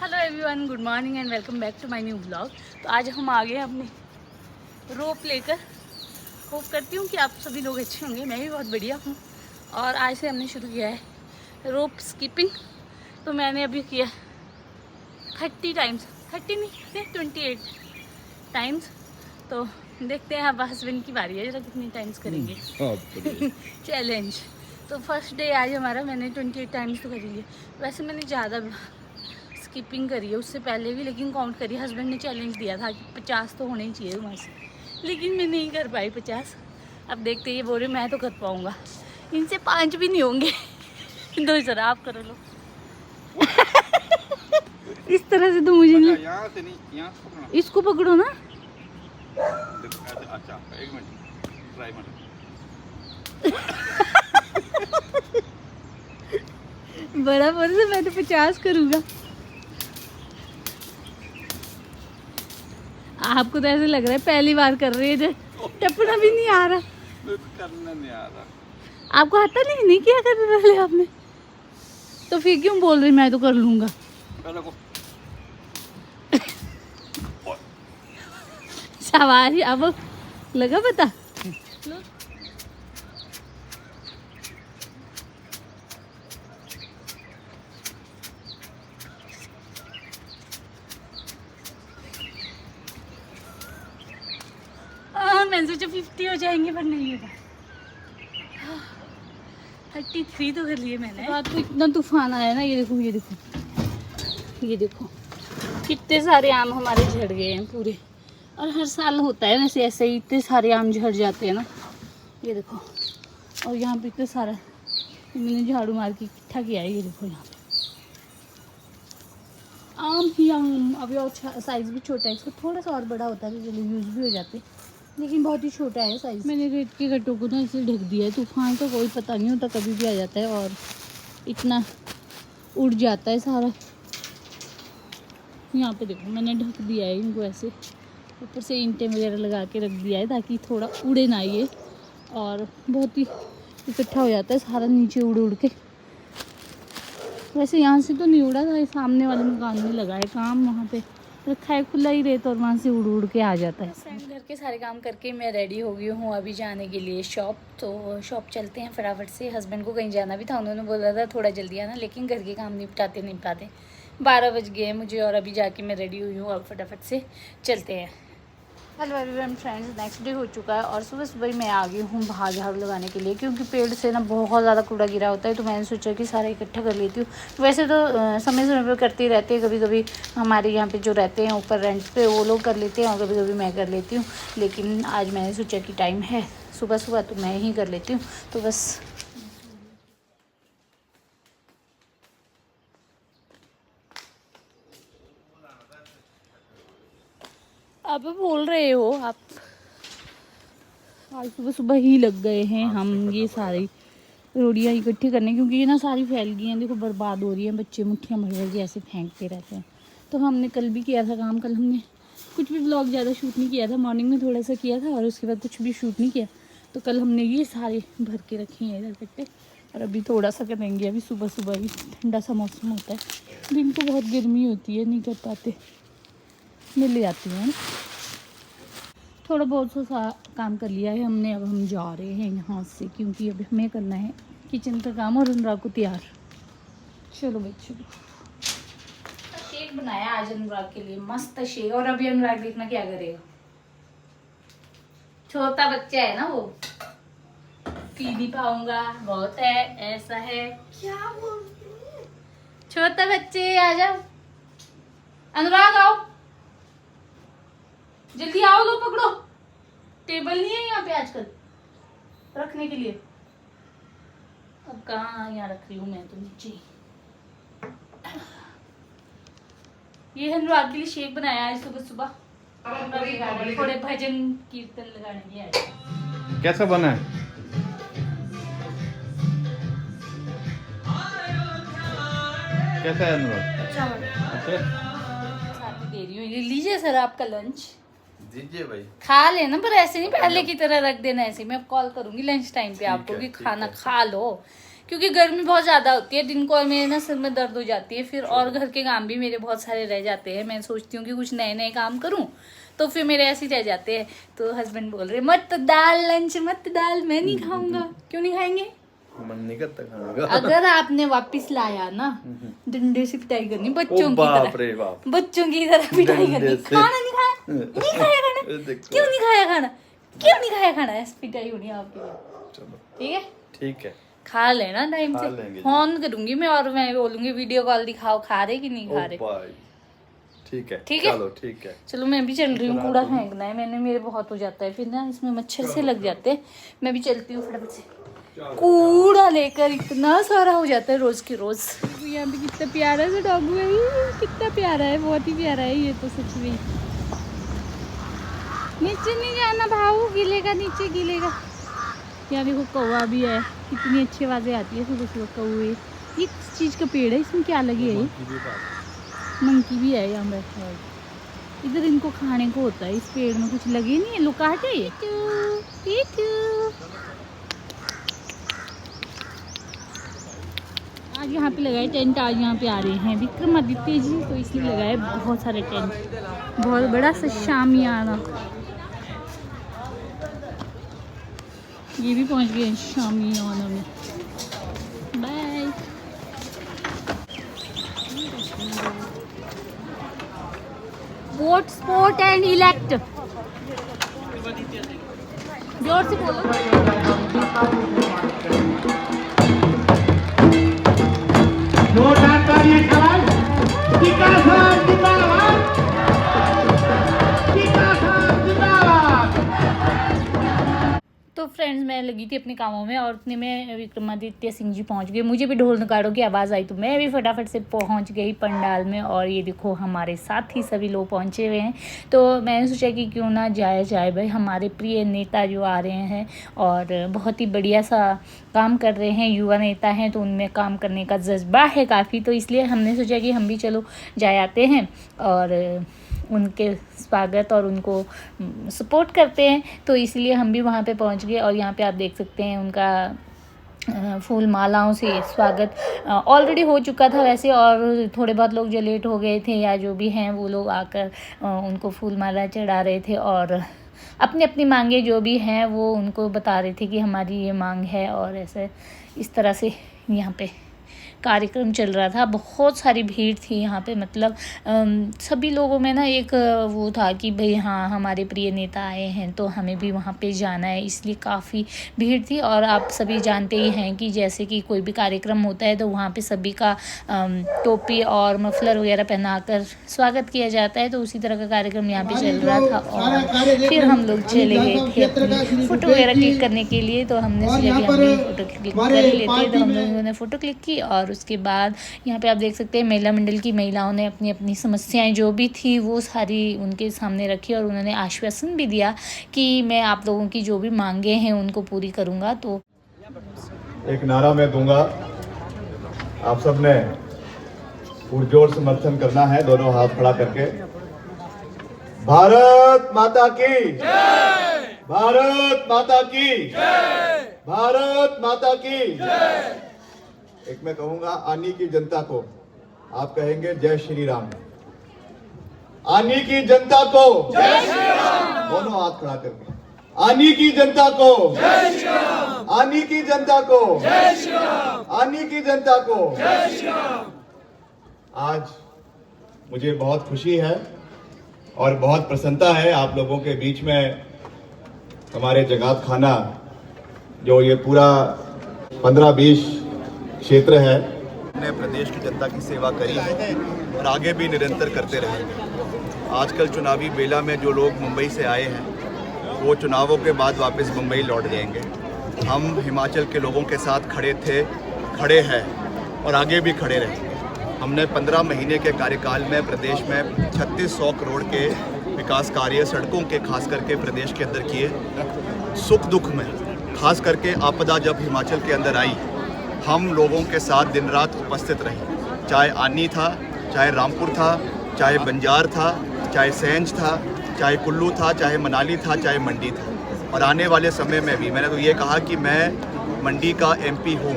Hello everyone, good morning and welcome back to my new blog. तो आज हम आ गए अपने रोप लेकर। होप करती हूँ कि आप सभी लोग अच्छे होंगे। मैं भी बहुत बढ़िया हूँ। और आज से हमने शुरू किया है रोप स्किपिंग। तो मैंने अभी किया 30 टाइम्स, 30 नहीं 28 टाइम्स। तो देखते हैं अब हस्बैंड की बारी है, जरा कितनी टाइम्स करेंगे चैलेंज। तो फर्स्ट डे आज हमारा, मैंने 28 टाइम्स तो कर लिए। वैसे मैंने ज़्यादा स्किपिंग करी है उससे पहले भी, लेकिन काउंट करी। हस्बैंड ने चैलेंज दिया था कि 50 तो होने ही चाहिए तुम्हारे से, लेकिन मैं नहीं कर पाई 50। अब देखते ये बोल रहे मैं तो कर पाऊँगा, इनसे 5 भी नहीं होंगे दो जरा आप करो लो इस तरह से तो मुझे नहीं। यहाँ से नहीं, यहाँ से पकड़ना। इसको पकड़ो ना। अच्छा एक मिनट ट्राई मत। बड़ा बोल से मैं तो 50 करूँगा। आपको तो ऐसे लग रहा है पहली बार कर रही है, टपना भी नहीं आ रहा। करना नहीं आ रहा। आपको आता नहीं किया कर रहे आपने, तो फिर क्यों बोल रही मैं तो कर लूँगा। शाबाश, अब लगा पता। मैंने सोचा 50 हो जाएंगे पर नहीं होगा। 33 तो कर लिए मैंने। रात को इतना तूफान आया ना, ये देखो ये देखो ये देखो कितने सारे आम हमारे झड़ गए हैं पूरे। और हर साल होता है वैसे ऐसे ही, इतने सारे आम झड़ जाते हैं ना, ये देखो। और यहाँ पे इतना सारा मैंने झाड़ू मार के इकट्ठा किया है, ये देखो यहाँ पे आम ही आम। अभी और साइज़ भी छोटा है, इसको थोड़ा सा और बड़ा होता है तो चलो यूज़ भी हो जाते, लेकिन बहुत ही छोटा है साइज़। मैंने रेत के गट्टों को ना इसे ढक दिया है। तूफान तो कोई पता नहीं होता, कभी भी आ जाता है और इतना उड़ जाता है सारा। यहाँ पे देखो मैंने ढक दिया है इनको ऐसे, ऊपर से ईंटें वगैरह लगा के रख दिया है ताकि थोड़ा उड़े ना ये। और बहुत ही इकट्ठा हो जाता है सारा नीचे उड़ उड़ के। वैसे यहाँ से तो नहीं उड़ा था, सामने वाले मकान में लगा है काम, वहाँ पे रखा है खुला ही रेत और वहाँ से उड़ उड़ के आ जाता है। फ्रेंड घर के सारे काम करके मैं रेडी हो गई हूँ अभी जाने के लिए शॉप। तो शॉप चलते हैं फटाफट से। हस्बैंड को कहीं जाना भी था, उन्होंने बोला था थोड़ा जल्दी आना, लेकिन घर के काम निपटाते 12 बज गए मुझे। और अभी जाके मैं रेडी हुई हूँ, अब फटाफट से चलते हैं। Hello everyone friends, next day हो चुका है और सुबह सुबह ही मैं आ गई हूँ बाहर झाड़ू लगाने के लिए, क्योंकि पेड़ से ना बहुत ज़्यादा कूड़ा गिरा होता है। तो मैंने सोचा कि सारा इकट्ठा कर लेती हूँ। वैसे तो समय समय पर करती रहती है, कभी कभी हमारे यहाँ पे जो रहते हैं ऊपर रेंट पे वो लोग कर लेते हैं और कभी कभी मैं कर लेती हूँ। लेकिन आज मैंने सोचा कि टाइम है सुबह सुबह तो मैं ही कर लेती हूँ। तो बस अब बोल रहे हो आप, आज सुबह सुबह ही लग गए हैं हम ये सारी रोटियाँ इकट्ठी करने, क्योंकि ये ना सारी फैल गई हैं। देखो बर्बाद हो रही हैं, बच्चे मुट्ठियाँ भर भर के ऐसे फेंकते रहते हैं। तो हमने कल भी किया था काम, कल हमने कुछ भी ब्लॉग ज़्यादा शूट नहीं किया था, मॉर्निंग में थोड़ा सा किया था और उसके बाद कुछ भी शूट नहीं किया। तो कल हमने ये सारे भर के रखे हैं इधर कट्टे, और अभी थोड़ा सा करेंगे। अभी सुबह सुबह भी ठंडा सा मौसम होता है, दिन को बहुत गर्मी होती है, नहीं कर पाते, मिल जाती है ना। थोड़ा बहुत सा काम कर लिया है हमने, अब हम जा रहे हैं यहाँ से, क्योंकि अब हमें करना है किचन का काम और अनुराग को तैयार। चलो भाई चलो। शेक बनाया आज अनुराग के लिए, मस्त शेक। और अभी अनुराग देखना क्या करेगा, छोटा बच्चा है ना वो, पी नहीं पाऊंगा, बहुत है ऐसा है। क्या बोल छोटा बच्चे, आ जाओ अनुराग, आओ जल्दी आओ, लो पकड़ो। टेबल नहीं है यहाँ पे आजकल रखने के लिए। अब कहाँ यहाँ रख रही हूँ मैं तो नीचे। ये अनुराग के लिए शेक बनाया है सुबह सुबह, थोड़े भजन कीर्तन लगाने के आए। कैसा बना है? कैसा है अनुराग? अच्छा दे रही हूँ, ये लीजिए सर आपका लंच। दीजिए भाई। खा लेना, पर ऐसे नहीं पहले की तरह रख देना, ऐसे मैं कॉल करूंगी लंच टाइम पे आपको कि खाना खा लो, क्योंकि गर्मी बहुत ज़्यादा होती है दिन को और मेरे ना सिर में दर्द हो जाती है फिर, और घर के काम भी मेरे बहुत सारे रह जाते हैं। मैं सोचती हूँ कि कुछ नए नए काम करूँ तो फिर मेरे ऐसे ही रह जाते हैं। तो हस्बैंड बोल रहे मत दाल लंच मत दाल, मैं नहीं खाऊंगा। क्यों नहीं खाएंगे? मन नहीं करता खाने का। अगर आपने वापस लाया ना डंडे से पिटाई करनी बच्चों की बाप रे तरह, बाप। बच्चों की तरह पिटाई डंडे करनी। से। खाना नहीं खाया, नहीं खाया खाना, क्यों नहीं खाया खाना, क्यों नहीं खाया खाना, ऐसी पिटाई होनी है आपके लिए। चलो ठीक है, ठीक है, खा लेना टाइम खा से। लेंगे। फोन करूंगी मैं और मैं बोलूंगी वीडियो कॉल दिखाओ खा रहे कि नहीं खा रहे। भाई ठीक है, ठीक है? चलो ठीक है। चलो मैं भी चल रही हूँ, कूड़ा फेंकना है मैंने, मेरे बहुत हो जाता है फिर ना, इसमें मच्छर से लग जाते हैं। मैं भी चलती हूँ फटाफट से, कूड़ा लेकर इतना सारा हो जाता है रोज की रोज। यहाँ पे कितना प्यारा सा डॉग है, कितना प्यारा है, बहुत ही प्यारा है ये तो सच में। नीचे नहीं जाना भाऊ, गिलेगा नीचे गिलेगा। यहाँ देखो कौवा भी है, कितनी अच्छी आवाजें आती है सुबह सुबह कौवे। ये किस चीज़ का पेड़ है, इसमें क्या लगी है? ये मंकी भी है यहाँ पे। इधर इनको खाने को होता है, इस पेड़ में कुछ लगे नहीं है, लुकाट है ये। आज यहाँ पे लगाए टेंट, आज यहाँ पे आ रहे हैं विक्रमादित्य जी तो इसलिए लगाए बहुत सारे टेंट, बहुत बड़ा सा शामियाना। ये भी पहुँच गए शामियाना में। Bye. Vote sport and elect, जोर से बोलो। तो फ्रेंड्स मैं लगी थी अपने कामों में और उतने में विक्रमादित्य सिंह जी पहुंच गए। मुझे भी ढोल नगाड़ों की आवाज़ आई तो मैं भी फटाफट से पहुंच गई पंडाल में। और ये देखो हमारे साथ ही सभी लोग पहुंचे हुए हैं, तो मैंने सोचा कि क्यों ना जाया जाए भाई। हमारे प्रिय नेता जो आ रहे हैं और बहुत ही बढ़िया सा काम कर रहे हैं, युवा नेता हैं तो उनमें काम करने का जज्बा है काफ़ी, तो इसलिए हमने सोचा कि हम भी चलो जाए आते हैं और उनके स्वागत और उनको सपोर्ट करते हैं। तो इसलिए हम भी वहाँ पे पहुँच गए और यहाँ पे आप देख सकते हैं उनका फूल मालाओं से स्वागत ऑलरेडी हो चुका था वैसे, और थोड़े बहुत लोग जो लेट हो गए थे या जो भी हैं वो लोग आकर उनको फूल माला चढ़ा रहे थे और अपनी अपनी मांगे जो भी हैं वो उनको बता रहे थे कि हमारी ये मांग है। और ऐसे इस तरह से यहाँ पे कार्यक्रम चल रहा था, बहुत सारी भीड़ थी यहाँ पे। मतलब सभी लोगों में ना एक वो था कि भाई हाँ हमारे प्रिय नेता आए हैं तो हमें भी वहाँ पे जाना है, इसलिए काफ़ी भीड़ थी। और आप सभी जानते ही हैं कि जैसे कि कोई भी कार्यक्रम होता है तो वहाँ पे सभी का टोपी और मफलर वगैरह पहनाकर स्वागत किया जाता है, तो उसी तरह का कार्यक्रम यहाँ पे चल रहा था। और फिर हम लोग चले गए थे अपनी फ़ोटो वगैरह क्लिक करने के लिए, तो हमने सोचा कि हम भी फ़ोटो क्लिक कर ही लेते हैं, तो हम लोगों ने फ़ोटो क्लिक की। और उसके बाद यहाँ पे आप देख सकते हैं महिला मंडल की महिलाओं ने अपनी अपनी समस्याएं जो भी थी वो सारी उनके सामने रखी और उन्होंने आश्वासन भी दिया कि मैं आप लोगों की जो भी मांगे हैं उनको पूरी करूँगा। तो एक नारा मैं दूंगा, आप सब ने पुरजोर समर्थन करना है, दोनों हाथ खड़ा करके। भारत माता की जय, भारत माता की जय, भारत माता की जय। एक मैं कहूंगा आनी की जनता को, आप कहेंगे जय श्री राम। आनी की जनता को जय श्री राम, दोनों हाथ खड़ा करके। आनी की जनता को जय श्री राम, आनी की जनता को जय श्री राम, आनी की जनता को जय श्री राम। आज मुझे बहुत खुशी है और बहुत प्रसन्नता है आप लोगों के बीच में हमारे जगात खाना जो ये पूरा 15-20 क्षेत्र है, हमने प्रदेश की जनता की सेवा करी है और आगे भी निरंतर करते रहेंगे। आजकल चुनावी बेला में जो लोग मुंबई से आए हैं वो चुनावों के बाद वापस मुंबई लौट जाएंगे। हम हिमाचल के लोगों के साथ खड़े थे, खड़े हैं और आगे भी खड़े रहेंगे। हमने 15 महीने के कार्यकाल में प्रदेश में 3600 करोड़ के विकास कार्य सड़कों के खास करके प्रदेश के अंदर किए। सुख दुख में खास करके आपदा जब हिमाचल के अंदर आई, हम लोगों के साथ दिन रात उपस्थित रहे। चाहे आनी था, चाहे रामपुर था, चाहे बंजार था, चाहे सेंज था, चाहे कुल्लू था, चाहे मनाली था, चाहे मंडी था। और आने वाले समय में भी मैंने तो ये कहा कि मैं मंडी का MP हूँ,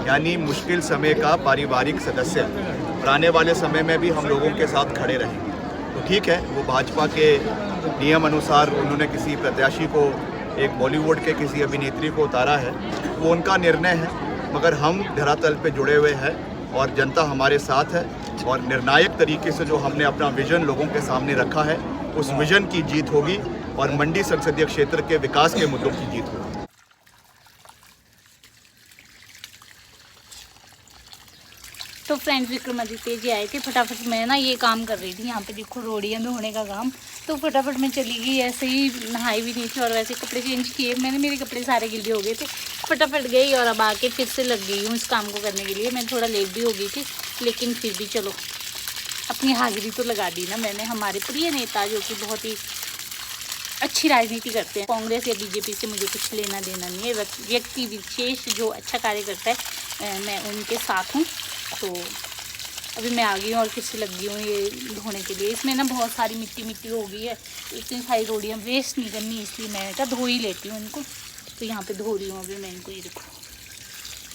यानी मुश्किल समय का पारिवारिक सदस्य और आने वाले समय में भी हम लोगों के साथ खड़े रहेंगे। तो ठीक है, वो भाजपा के नियम अनुसार उन्होंने किसी प्रत्याशी को, एक बॉलीवुड के किसी अभिनेत्री को उतारा है, वो उनका निर्णय है, मगर हम धरातल पे जुड़े हुए हैं और जनता हमारे साथ है और निर्णायक तरीके से जो हमने अपना विजन लोगों के सामने रखा है उस विजन की जीत होगी और मंडी संसदीय क्षेत्र के विकास के मुद्दों की जीत होगी। तो फ्रेंड्स विक्रमादित्य जी आए थे, फटाफट मैं ना ये काम कर रही थी, यहाँ पे देखो रोड़ियाँ धोने का काम। तो फटाफट मैं चली गई, ऐसे ही नहाई भी नहीं थी और वैसे कपड़े चेंज किए मैंने, मेरे कपड़े सारे गिले हो गए थे। फटाफट गई और अब आके फिर से लग गई हूँ इस काम को करने के लिए। मैं थोड़ा लेट भी हो गई थी, लेकिन फिर भी चलो अपनी हाजिरी तो लगा दी ना मैंने। हमारे प्रिय नेता जो कि बहुत ही अच्छी राजनीति करते हैं, कांग्रेस या बीजेपी से मुझे कुछ लेना देना नहीं है, व्यक्ति विशेष जो अच्छा कार्य करता है मैं उनके साथ हूँ। तो अभी मैं आ गई हूँ और किससे लग गई हूँ ये धोने के लिए। इसमें ना बहुत सारी मिट्टी हो गई है, इतनी सारी रोटियाँ वेस्ट नहीं करनी, इसलिए मैं क्या धो ही लेती हूँ इनको। तो यहाँ पे धो रही हूँ अभी मैं इनको, ये देखो।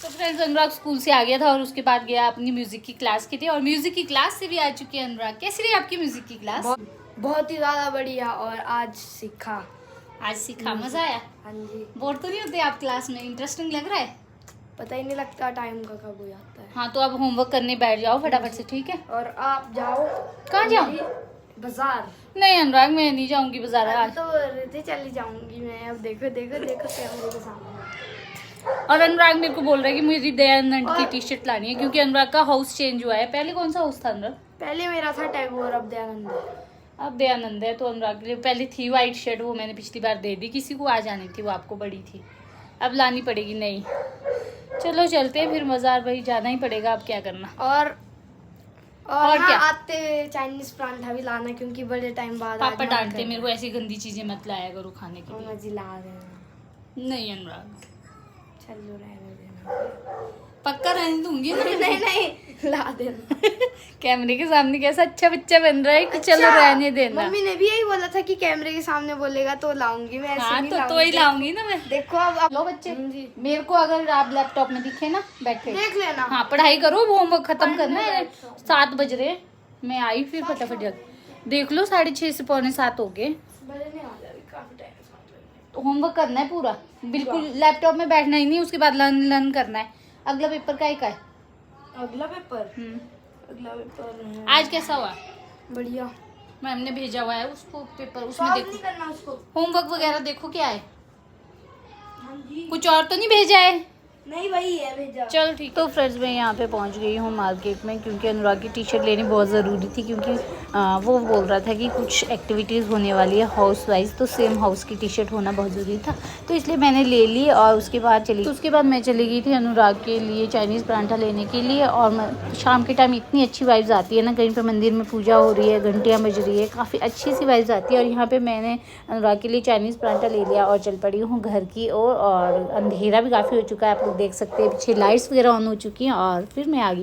तो फ्रेंड्स अनुराग स्कूल से आ गया था और उसके बाद गया अपनी म्यूज़िक की क्लास के लिए, और म्यूज़िक की क्लास से भी आ चुकी है अनुराग। कैसी रही आपकी म्यूज़िक की क्लास? बहुत ही ज़्यादा बढ़िया, और आज सीखा। मज़ा आया? हाँ जी। बोर तो नहीं होते आप क्लास में? इंटरेस्टिंग लग रहा है? पता ही नहीं लगता टाइम का कब हो जाता है। हाँ तो अब होमवर्क करने बैठ जाओ फटाफट से, ठीक है? और आप जाओ। कहाँ जाऊँ? बाजार। नहीं अनुराग मैं नहीं जाऊँगी बाजार आज। तो रहते चली जाऊंगी मैं। अब देखो देखो देखो कैमरे के सामने। और अनुराग मेरे को बोल रहा है कि मुझे दयानंद की टी शर्ट लानी है, क्योंकि अनुराग का हाउस चेंज हुआ है। पहले कौन सा हाउस था अनुराग? पहले मेरा था टैगोर, अब दयानंद है। अब दयानंद है। तो अनुराग के लिए पहले थी वाइट शर्ट, वो मैंने पिछली बार दे दी किसी को, आ जानी थी, वो आपको बड़ी थी, अब लानी पड़ेगी। नहीं चलो चलते हैं फिर बाजार, भाई जाना ही पड़ेगा, अब क्या करना। और और हाँ, क्या? आते चाइनीज परांठा भी लाना, क्योंकि बड़े टाइम बाद पापा डांटते मेरे को, ऐसी गंदी चीजें मत लाया करो खाने के लिए। जी ला देना। नहीं अनुराग चलो रहने देना। पक्का रहने दूंगी ना। नहीं नहीं ला देना। कैमरे के सामने कैसा अच्छा बच्चा बन रहा है कि चलो अच्छा, रहने देना। मम्मी ने भी यही बोला था कि कैमरे के सामने बोलेगा तो लाऊंगी मैं, ऐसे हाँ नहीं तो ही लाऊंगी ना मैं। देखो अब लो बच्चे, जी। मेरे को अगर आप लैपटॉप में दिखे ना बैठे, देख लेना। हाँ पढ़ाई करो, वो होमवर्क खत्म करना है। बैठो। 7 बज रहे, मैं आई फिर फटाफट जल्दी देख लो, 6:30 से 6:45 हो गए। बजने वाला अभी काफी टाइम है, 7 बजे। तो होमवर्क करना है पूरा, बिल्कुल लैपटॉप में बैठना ही नहीं, उसके बाद लर्न करना है। अगला पेपर का है? अगला पेपर है। आज कैसा हुआ? बढ़िया। मैम ने भेजा हुआ है उसको पेपर, उसमें सॉल्व देखो नहीं करना उसको। होमवर्क वगैरह देखो क्या है, हाँ जी। कुछ और तो नहीं भेजा है? नहीं वही है भेजा। चल ठीक। तो फ्रेंड्स मैं यहाँ पे पहुँच गई हूँ मार्केट में, क्योंकि अनुराग की टी शर्ट लेनी बहुत ज़रूरी थी, क्योंकि वो बोल रहा था कि कुछ एक्टिविटीज़ होने वाली है हाउस वाइज, तो सेम हाउस की टी शर्ट होना बहुत ज़रूरी था। तो इसलिए मैंने ले ली और उसके बाद उसके बाद मैं चली गई थी अनुराग के लिए चाइनीज़ परांठा लेने के लिए। और शाम के टाइम इतनी अच्छी वाइब्स आती है ना, कहीं पर मंदिर में पूजा हो रही है, घंटियाँ बज रही है, काफ़ी अच्छी सी वाइब्स आती है। और यहाँ पर मैंने अनुराग के लिए चाइनीज़ परांठा ले लिया और चल पड़ी हूँ घर की ओर। और अंधेरा भी काफ़ी हो चुका है, आप लोग देख सकते हैं, पीछे लाइट्स वगैरह ऑन हो चुकी हैं। और फिर मैं आ गई।